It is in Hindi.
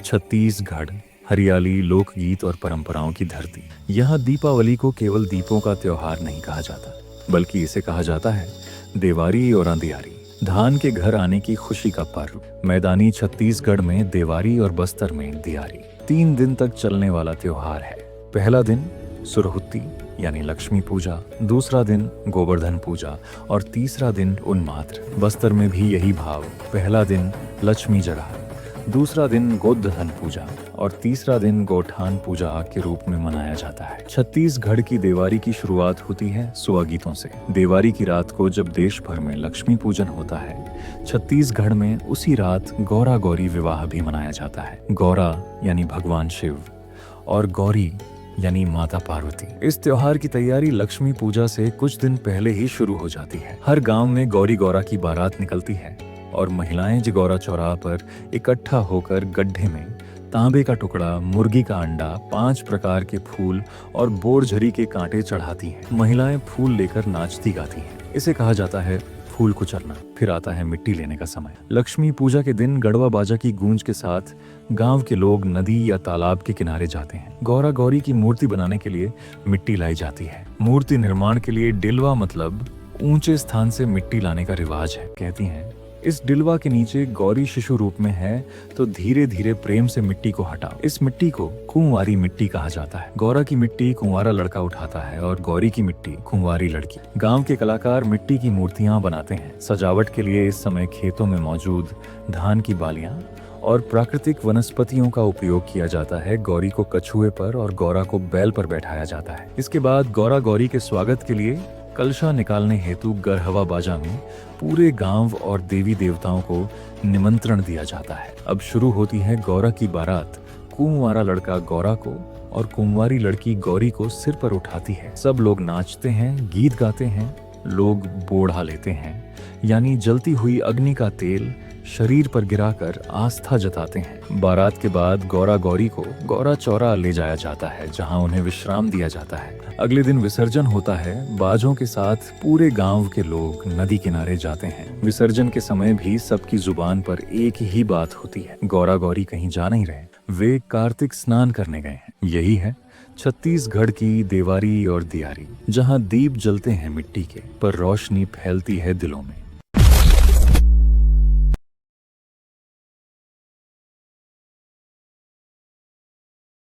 छत्तीसगढ़ हरियाली, लोकगीत और परंपराओं की धरती। यहाँ दीपावली को केवल दीपों का त्योहार नहीं कहा जाता, बल्कि इसे कहा जाता है देवारी और अंधियारी, धान के घर आने की खुशी का पर्व। मैदानी छत्तीसगढ़ में देवारी और बस्तर में दियारी 3 दिन तक चलने वाला त्योहार है। पहला दिन सुरहुत्ती यानी लक्ष्मी पूजा, दूसरा दिन गोवर्धन पूजा और तीसरा दिन उन्मात्र। बस्तर में भी यही भाव, पहला दिन लक्ष्मी जगह, दूसरा दिन गोवर्धन पूजा और तीसरा दिन गोठान पूजा के रूप में मनाया जाता है। छत्तीसगढ़ की देवारी की शुरुआत होती है सुआ गीतों से। देवारी की रात को जब देश भर में लक्ष्मी पूजन होता है, छत्तीसगढ़ में उसी रात गौरा गौरी विवाह भी मनाया जाता है। गौरा यानी भगवान शिव और गौरी यानी माता पार्वती। इस त्योहार की तैयारी लक्ष्मी पूजा से कुछ दिन पहले ही शुरू हो जाती है। हर गांव में गौरी गौरा की बारात निकलती है और महिलाएं जगौरा चौराहा पर इकट्ठा होकर गड्ढे में तांबे का टुकड़ा, मुर्गी का अंडा, 5 प्रकार के फूल और बोरझरी के कांटे चढ़ाती हैं। महिलाएं फूल लेकर नाचती गाती हैं। इसे कहा जाता है फूल कुचलना। फिर आता है मिट्टी लेने का समय। लक्ष्मी पूजा के दिन गढ़वा बाजा की गूंज के साथ गांव के लोग नदी या तालाब के किनारे जाते हैं। गौरा गौरी की मूर्ति बनाने के लिए मिट्टी लाई जाती है। मूर्ति निर्माण के लिए डिलवा मतलब ऊंचे स्थान से मिट्टी लाने का रिवाज है। कहती हैं इस डिलवा के नीचे गौरी शिशु रूप में है, तो धीरे धीरे प्रेम से मिट्टी को हटाओ। इस मिट्टी को कुंवारी मिट्टी कहा जाता है। गौरा की मिट्टी कुंवारा लड़का उठाता है और गौरी की मिट्टी कुंवारी लड़की। गांव के कलाकार मिट्टी की मूर्तियां बनाते हैं। सजावट के लिए इस समय खेतों में मौजूद धान की बालियां और प्राकृतिक वनस्पतियों का उपयोग किया जाता है। गौरी को कछुए पर और गौरा को बैल पर बैठाया जाता है। इसके बाद गौरा गौरी के स्वागत के लिए कलशा निकालने हेतु गरहवा बाजा में पूरे गांव और देवी देवताओं को निमंत्रण दिया जाता है। अब शुरू होती है गौरा की बारात। कुंवारा लड़का गौरा को और कुंवारी लड़की गौरी को सिर पर उठाती है। सब लोग नाचते हैं, गीत गाते हैं। लोग बोढ़ा लेते हैं, यानी जलती हुई अग्नि का तेल शरीर पर गिराकर आस्था जताते हैं। बारात के बाद गौरा गौरी को गौरा चौरा ले जाया जाता है, जहां उन्हें विश्राम दिया जाता है। अगले दिन विसर्जन होता है। बाजों के साथ पूरे गांव के लोग नदी किनारे जाते हैं। विसर्जन के समय भी सबकी जुबान पर एक ही बात होती है, गौरा गौरी कहीं जा नहीं रहे, वे कार्तिक स्नान करने गए हैं। यही है छत्तीसगढ़ की देवारी और दियारी, जहां दीप जलते हैं मिट्टी के, पर रोशनी फैलती है दिलों में।